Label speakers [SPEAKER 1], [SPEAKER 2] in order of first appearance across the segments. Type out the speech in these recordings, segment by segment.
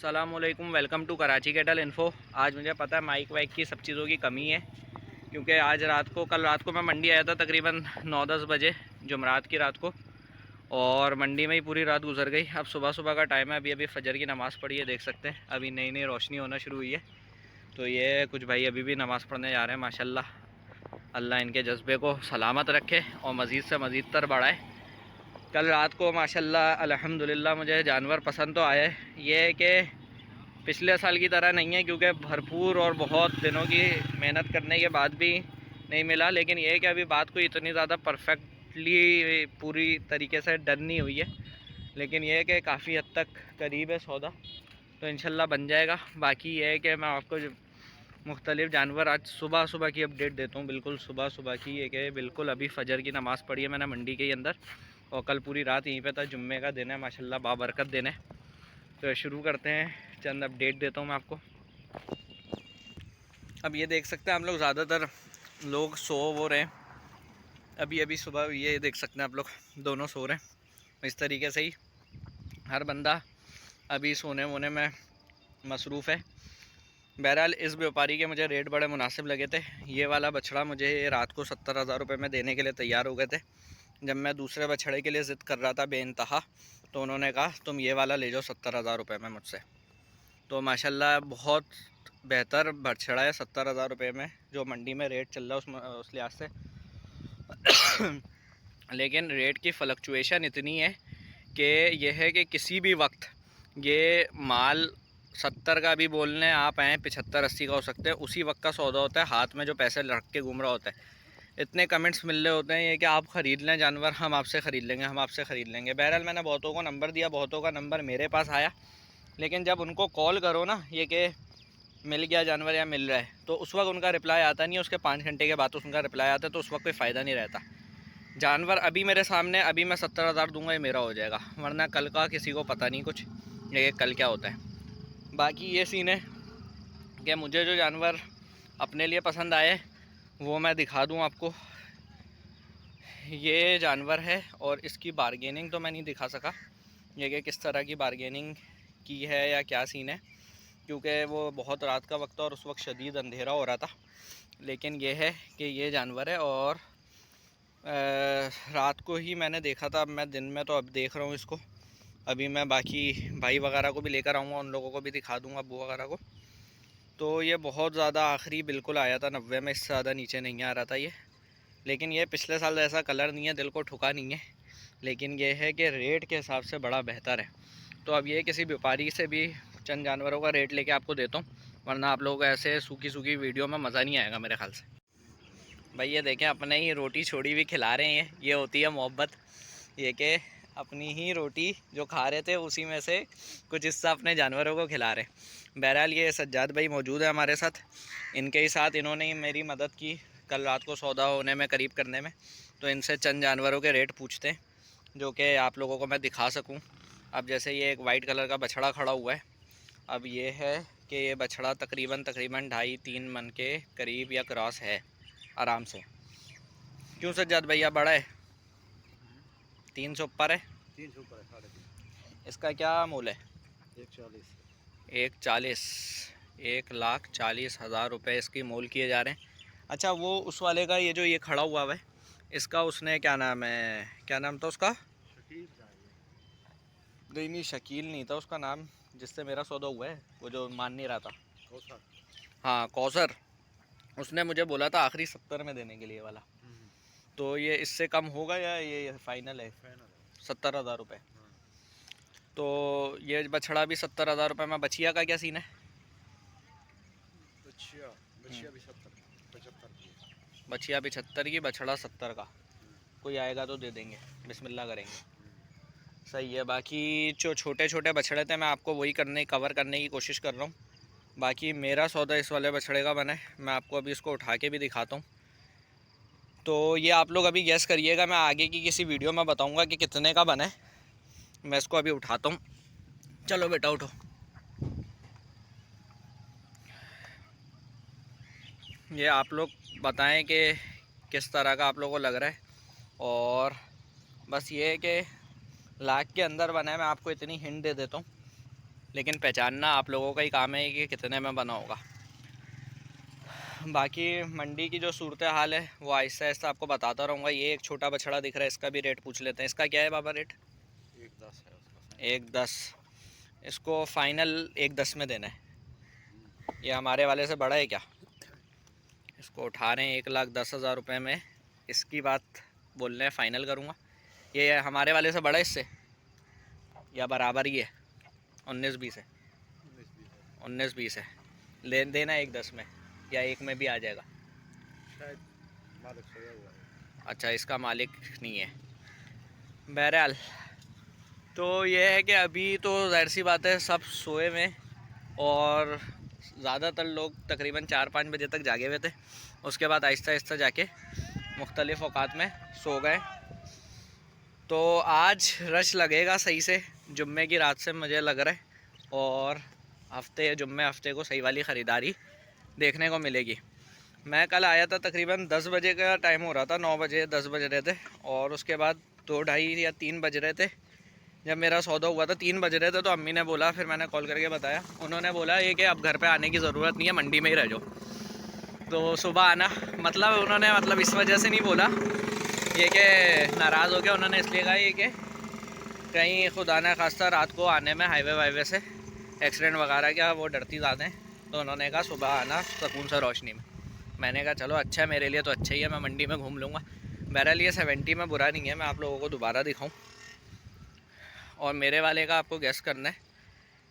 [SPEAKER 1] अस्सलामुअलैकुम, welcome to Karachi cattle info. आज मुझे पता है माइक वाइक की सब चीज़ों की कमी है, क्योंकि आज कल रात को मैं मंडी आया था तकरीबन 9-10 बजे जुमरात की रात को, और मंडी में ही पूरी रात गुजर गई। अब सुबह सुबह का टाइम है, अभी अभी फजर की नमाज़ पढ़ी है, देख सकते हैं अभी नई नई रोशनी होना शुरू हुई है। तो ये कुछ भाई अभी भी नमाज़ पढ़ने जा रहे हैं। माशाल्लाह, अल्लाह इनके जज्बे को सलामत रखे और मज़ीद से मज़ीद तर बढ़ाए। कल रात को माशाल्लाह अल्हम्दुलिल्लाह मुझे जानवर पसंद तो आए। ये है कि पिछले साल की तरह नहीं है, क्योंकि भरपूर और बहुत दिनों की मेहनत करने के बाद भी नहीं मिला। लेकिन ये है कि अभी बात कोई इतनी ज़्यादा परफेक्टली पूरी तरीके से डन नहीं हुई है, लेकिन ये है कि काफ़ी हद तक करीब है सौदा, तो इंशाल्लाह बन जाएगा। बाकी ये है कि मैं आपको मुख्तलिफ़ जानवर आज सुबह सुबह की अपडेट देता हूँ, बिल्कुल सुबह सुबह की। ये कि बिल्कुल अभी फ़जर की नमाज़ पढ़ी है मैंने मंडी के अंदर, और कल पूरी रात यहीं पे था। जुम्मे का दिन है माशाल्लाह, बाबरकत दिन है। तो शुरू करते हैं, चंद अपडेट देता हूँ मैं आपको। अब ये देख सकते हैं हम लोग, ज़्यादातर लोग सो वो रहे हैं। अभी अभी सुबह ये देख सकते हैं आप लोग, दोनों सो रहे हैं। इस तरीके से ही हर बंदा अभी सोने वोने में मसरूफ़ है। बहरहाल इस व्यापारी के मुझे रेट बड़े मुनासिब लगे थे। ये वाला बछड़ा मुझे रात को 70,000 रुपये में देने के लिए तैयार हो गए थे। जब मैं दूसरे बछड़े के लिए ज़िद कर रहा था बेइंतहा, तो उन्होंने कहा तुम ये वाला ले जाओ 70,000 रुपये में मुझसे। तो माशाल्लाह बहुत बेहतर बछड़ा है 70,000 रुपये में, जो मंडी में रेट चल रहा है उस लिहाज से। लेकिन रेट की फ्लक्चुएशन इतनी है कि यह है कि किसी भी वक्त ये माल 70 का भी बोलने आप आएँ 75-80 का हो सकते हैं, उसी वक्त का सौदा होता है। हाथ में जो पैसे रख के घूम रहा होता है। इतने कमेंट्स मिल रहे होते हैं ये कि आप ख़रीद लें जानवर, हम आपसे ख़रीद लेंगे, हम आपसे ख़रीद लेंगे। बहरहाल मैंने बहुतों को नंबर दिया, बहुतों का नंबर मेरे पास आया, लेकिन जब उनको कॉल करो ना ये कि मिल गया जानवर या मिल रहा है, तो उस वक्त उनका रिप्लाई आता नहीं है। उसके 5 घंटे के बाद उनका रिप्लाई आता है, तो उस वक्त कोई फ़ायदा नहीं रहता। जानवर अभी मेरे सामने, अभी मैं 70,000 दूंगा, ये मेरा हो जाएगा, वरना कल का किसी को पता नहीं कुछ, ये कल क्या होता है। बाकी ये सीन है कि मुझे जो जानवर अपने लिए पसंद आए वो मैं दिखा दूँ आपको। ये जानवर है, और इसकी बारगेनिंग तो मैं नहीं दिखा सका, ये कि किस तरह की बारगेनिंग की है या क्या सीन है, क्योंकि वो बहुत रात का वक्त था और उस वक्त शदीद अंधेरा हो रहा था। लेकिन ये है कि ये जानवर है, और रात को ही मैंने देखा था। अब मैं दिन में तो अब देख रहा हूँ इसको। अभी मैं बाकी भाई वगैरह को भी लेकर आऊँगा, उन लोगों को भी दिखा दूँगा, अब्बू वगैरह को। तो ये बहुत ज़्यादा आखिरी बिल्कुल आया था 90 में, इससे ज़्यादा नीचे नहीं आ रहा था ये। लेकिन ये पिछले साल जैसा कलर नहीं है, दिल को ठुका नहीं है, लेकिन ये है कि रेट के हिसाब से बड़ा बेहतर है। तो अब ये किसी व्यापारी से भी चंद जानवरों का रेट लेके आपको देता हूँ, वरना आप लोगों को ऐसे सूखी सूखी वीडियो में मज़ा नहीं आएगा मेरे ख्याल से। भाई ये देखें, अपने ही रोटी छोड़ी भी खिला रहे हैं। ये होती है मोहब्बत, ये कि अपनी ही रोटी जो खा रहे थे उसी में से कुछ हिस्सा अपने जानवरों को खिला रहे हैं। बहरहाल ये सज्जाद भाई मौजूद है हमारे साथ, इनके ही साथ इन्होंने ही मेरी मदद की कल रात को सौदा होने में, करीब करने में। तो इनसे चंद जानवरों के रेट पूछते हैं, जो कि आप लोगों को मैं दिखा सकूं। अब जैसे ये एक वाइट कलर का बछड़ा खड़ा हुआ है। अब ये है कि ये बछड़ा तकरीबन 2.5-3 मन के करीब या क्रॉस है आराम से। क्यों सज्जाद भैया, बड़ा है? 300 ऊपर है।
[SPEAKER 2] 300 ऊपर है, 3.5।
[SPEAKER 1] इसका क्या मूल है?
[SPEAKER 2] 140।
[SPEAKER 1] 140, 1,40,000 रुपये इसकी मोल किए जा रहे हैं। अच्छा, वो उस वाले का ये जो ये खड़ा हुआ है, इसका उसने क्या नाम है, क्या नाम था उसका?
[SPEAKER 2] शकील
[SPEAKER 1] नहीं नहीं, शकील नहीं था उसका नाम, जिससे मेरा सौदा हुआ है, वो जो मान नहीं रहा था।
[SPEAKER 2] कौसर।
[SPEAKER 1] हाँ, कौसर। उसने मुझे बोला था आखिरी 70 में देने के लिए वाला। तो ये इससे कम होगा या ये फाइनल है?
[SPEAKER 2] फाइनल है
[SPEAKER 1] 70,000 रुपये।
[SPEAKER 2] हाँ।
[SPEAKER 1] तो ये बछड़ा भी 70,000 रुपये में। बछिया का क्या सीन है?
[SPEAKER 2] बछिया बछिया भी 70-75 की है।
[SPEAKER 1] बछिया 75 की, बछड़ा 70 का। कोई आएगा तो दे देंगे, बिस्मिल्लाह करेंगे। सही है। बाकी जो छोटे छोटे बछड़े थे मैं आपको वही कवर करने की कोशिश कर रहा हूँ। बाकी मेरा सौदा इस वाले बछड़े का बना है, मैं आपको अभी इसको उठा के भी दिखाता हूँ। तो ये आप लोग अभी गैस करिएगा, मैं आगे की किसी वीडियो में बताऊँगा कि कितने का बना है। मैं इसको अभी उठाता हूँ, चलो बेटा उठो। ये आप लोग बताएं कि किस तरह का आप लोगों को लग रहा है। और बस ये है कि लाख के अंदर बना है, मैं आपको इतनी हिंट दे देता हूँ लेकिन पहचानना आप लोगों का ही काम है कि कितने में बना होगा। बाकी मंडी की जो सूरत हाल है वो आहिस्ता आहिस्ता आपको बताता रहूँगा। ये एक छोटा बछड़ा दिख रहा है, इसका भी रेट पूछ लेते हैं। इसका क्या है बाबा रेट?
[SPEAKER 2] 1.10 है उसका।
[SPEAKER 1] 1.10। इसको फाइनल 1.10 में देना है। ये हमारे वाले से बड़ा है क्या? इसको उठा रहे हैं 1,10,000 रुपये में। इसकी बात बोलने फ़ाइनल करूँगा। ये हमारे वाले से बड़ा है इससे या बराबर ही है? 19-20 है। 19-20 है। ले देना 1.10 में या 1 में भी आ जाएगा?
[SPEAKER 2] शायद मालिक सोया हुआ है।
[SPEAKER 1] अच्छा, इसका मालिक नहीं है। बहरहाल तो ये है कि अभी तो ज़ाहिर सी बात है सब सोए में, और ज़्यादातर लोग तकरीबन 4-5 बजे तक जागे हुए थे। उसके बाद आहिस्ता आहिस्ता जाके मुख्तलिफ़ औकात में सो गए। तो आज रश लगेगा सही से जुम्मे की रात से मुझे लग रहा है, और हफ्ते को सही वाली ख़रीदारी देखने को मिलेगी। मैं कल आया था तकरीबन 10 बजे का टाइम हो रहा था, 9 बजे 10 बज रहे थे, और उसके बाद 2-2:30 या 3 बज रहे थे जब मेरा सौदा हुआ था। 3 बज रहे थे तो अम्मी ने बोला, फिर मैंने कॉल करके बताया, उन्होंने बोला ये कि अब घर पे आने की ज़रूरत नहीं है, मंडी में ही रह जाओ। तो सुबह आना, मतलब उन्होंने मतलब इस वजह से नहीं बोला ये कि नाराज़ हो गया, उन्होंने इसलिए कहा ये कि कहीं खुदा न खास्ता रात को आने में हाईवे से एक्सीडेंट वगैरह क्या वो डरती ज़्यादा हैं। तो उन्होंने कहा सुबह आना सुकून से रोशनी में। मैंने कहा चलो अच्छा है, मेरे लिए तो अच्छा ही है, मैं मंडी में घूम लूँगा। मेरे लिए 70 में बुरा नहीं है, मैं आप लोगों को दोबारा दिखाऊँ। और मेरे वाले का आपको गैस करना है।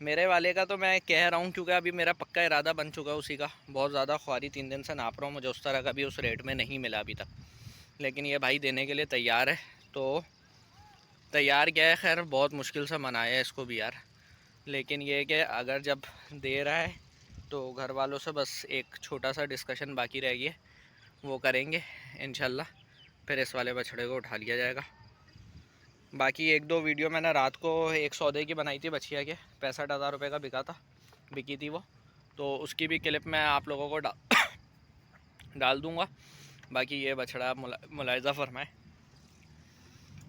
[SPEAKER 1] मेरे वाले का तो मैं कह रहा हूँ क्योंकि अभी मेरा पक्का इरादा बन चुका है उसी का। बहुत ज़्यादा ख्वारी 3 दिन से नाप रहा हूँ, मुझे उस तरह का भी उस रेट में नहीं मिला अभी तक, लेकिन ये भाई देने के लिए तैयार है। तो तैयार क्या है, खैर बहुत मुश्किल से मनाया है इसको भी यार, लेकिन ये कि अगर जब दे रहा है तो घर वालों से बस एक छोटा सा डिस्कशन बाकी रह गया, वो करेंगे इंशाल्लाह, फिर इस वाले बछड़े को उठा लिया जाएगा। बाकी 1-2 वीडियो मैंने रात को एक सौदे की बनाई थी बछिया के, 65,000 रुपये का बिकी थी वो, तो उसकी भी क्लिप मैं आप लोगों को डाल दूँगा। बाकी ये बछड़ा मुलायजा फरमाए।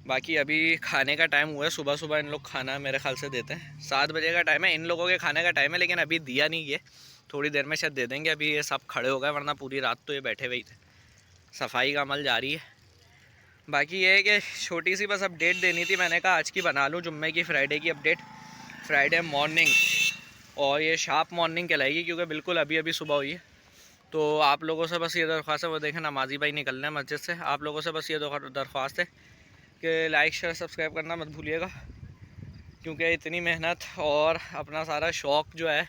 [SPEAKER 1] बाकी अभी खाने का टाइम हुआ है, सुबह सुबह इन लोग खाना मेरे ख्याल से देते हैं, 7 बजे का टाइम है इन लोगों के खाने का टाइम है, लेकिन अभी दिया नहीं, ये थोड़ी देर में शायद दे देंगे। अभी ये सब खड़े हो गए, वरना पूरी रात तो ये बैठे हुए ही थे। सफाई का अमल जारी है। बाकी ये है कि छोटी सी बस अपडेट देनी थी, मैंने कहा आज की बना लूँ, जुम्मे की फ्राइडे की अपडेट, फ्राइडे मॉर्निंग, और ये शार्प मॉर्निंग कहलाएगी क्योंकि बिल्कुल अभी अभी सुबह हुई है। तो आप लोगों से बस ये दरख्वास्त है, वो देखें नमाजी भाई निकलना है मस्जिद से, आप लोगों से बस ये दरख्वास्त है कि लाइक शेयर सब्सक्राइब करना मत भूलिएगा, क्योंकि इतनी मेहनत और अपना सारा शौक़ जो है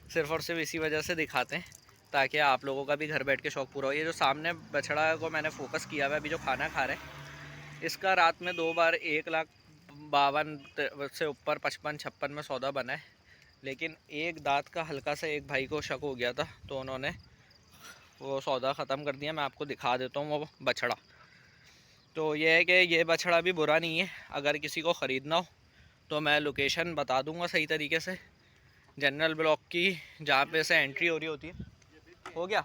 [SPEAKER 1] सिर्फ़ और सिर्फ इसी वजह से दिखाते हैं ताकि आप लोगों का भी घर बैठ के शौक़ पूरा हो। ये जो सामने बछड़ा को मैंने फोकस किया हुआ है अभी जो खाना खा रहे हैं, इसका रात में 2 बार 1,52,000 से ऊपर 55-56 में सौदा बना है, लेकिन एक दांत का हल्का सा एक भाई को शक हो गया था तो उन्होंने वो सौदा ख़त्म कर दिया। मैं आपको दिखा देता हूँ वो बछड़ा। तो ये है कि ये बछड़ा भी बुरा नहीं है, अगर किसी को ख़रीदना हो तो मैं लोकेशन बता दूंगा सही तरीके से, जनरल ब्लॉक की जहाँ पे से एंट्री हो रही होती है। हो गया?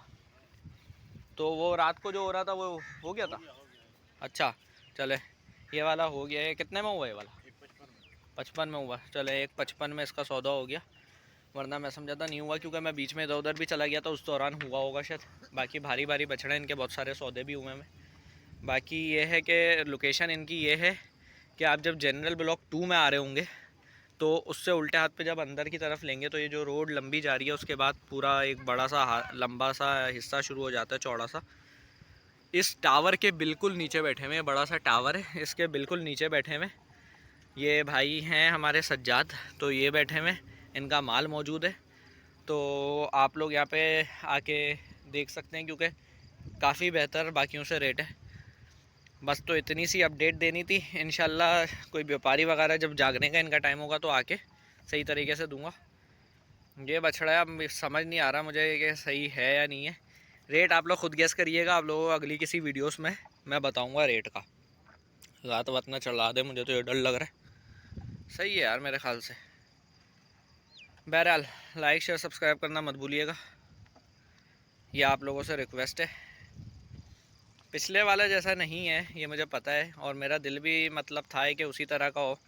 [SPEAKER 1] तो वो रात को जो हो रहा था वो हो गया था? अच्छा चले, ये वाला हो गया है। कितने में हुआ ये वाला? 55 में हुआ। चले 1,55 में इसका सौदा हो गया, वरना मैं समझा था नहीं हुआ, क्योंकि मैं बीच में इधर उधर भी चला गया था, उस दौरान हुआ होगा शायद। बाकी भारी भारी बछड़े इनके बहुत सारे सौदे भी हुए हैं। बाकी ये है कि लोकेशन इनकी ये है कि आप जब जनरल ब्लॉक 2 में आ रहे होंगे तो उससे उल्टे हाथ पे जब अंदर की तरफ लेंगे तो ये जो रोड लंबी जा रही है उसके बाद पूरा एक बड़ा सा लंबा सा हिस्सा शुरू हो जाता है, चौड़ा सा। इस टावर के बिल्कुल नीचे बैठे हुए, बड़ा सा टावर है, इसके बिल्कुल नीचे बैठे हुए ये भाई हैं हमारे सज्जाद। तो ये बैठे हुए, इनका माल मौजूद है, तो आप लोग यहाँ पे आके देख सकते हैं, क्योंकि काफ़ी बेहतर बाकियों से रेट है। बस तो इतनी सी अपडेट देनी थी। इंशाल्लाह कोई व्यापारी वगैरह जब जागने का इनका टाइम होगा तो आके सही तरीके से दूंगा। ये बछड़ा अब समझ नहीं आ रहा मुझे कि सही है या नहीं है। रेट आप लोग खुद गेस करिएगा, आप लोगों को अगली किसी वीडियोस में मैं बताऊंगा रेट का। रात वात ना चढ़ा दे, मुझे तो ये डर लग रहा है। सही है यार मेरे ख्याल से। बहरहाल लाइक शेयर सब्सक्राइब करना मत भूलिएगा, ये आप लोगों से रिक्वेस्ट है। पिछले वाला जैसा नहीं है ये मुझे पता है, और मेरा दिल भी मतलब था कि उसी तरह का हो,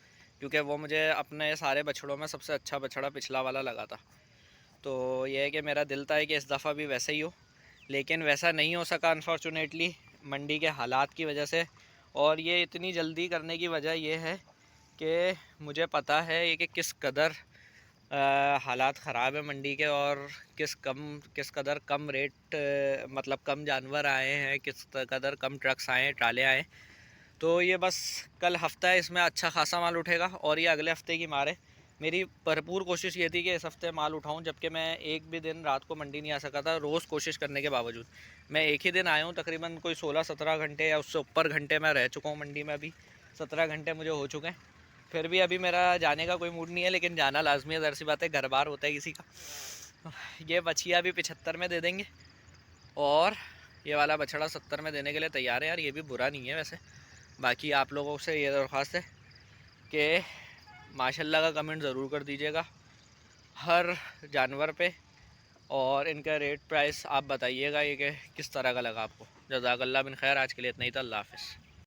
[SPEAKER 1] क्योंकि वो मुझे अपने सारे बछड़ों में सबसे अच्छा बछड़ा पिछला वाला लगा था। तो ये है कि मेरा दिल था कि इस दफ़ा भी वैसे ही हो, लेकिन वैसा नहीं हो सका अनफॉर्चुनेटली मंडी के हालात की वजह से। और ये इतनी जल्दी करने की वजह यह है कि मुझे पता है ये कि किस कदर हालात ख़राब है मंडी के, और किस कदर कम रेट मतलब कम जानवर आए हैं, किस कदर कम ट्रक्स आए हैं, ट्राले आए। तो ये बस कल हफ़्ता है, इसमें अच्छा खासा माल उठेगा और ये अगले हफ़्ते की मार है। मेरी भरपूर कोशिश ये थी कि इस हफ़्ते माल उठाऊं, जबकि मैं एक भी दिन रात को मंडी नहीं आ सका था, रोज़ कोशिश करने के बावजूद। मैं एक ही दिन आया हूँ, तकरीबन कोई 16-17 घंटे या उससे ऊपर घंटे मैं रह चुका हूँ मंडी में। अभी 17 घंटे मुझे हो चुके हैं, फिर भी अभी मेरा जाने का कोई मूड नहीं है, लेकिन जाना लाजमी है, ज़ाहिर सी बात है, घर बार होता है किसी का। ये बछिया भी 75 में दे देंगे और ये वाला बछड़ा 70 में देने के लिए तैयार है यार। ये भी बुरा नहीं है वैसे। बाकी आप लोगों से ये दरख्वास्त है कि माशाल्लाह का कमेंट ज़रूर कर दीजिएगा हर जानवर पे, और इनका रेट प्राइस आप बताइएगा ये कि किस तरह का लगा आपको। जज़ाकल्लाह बिन खैर। आज के लिए इतना ही था। अल्लाह हाफ़िज़।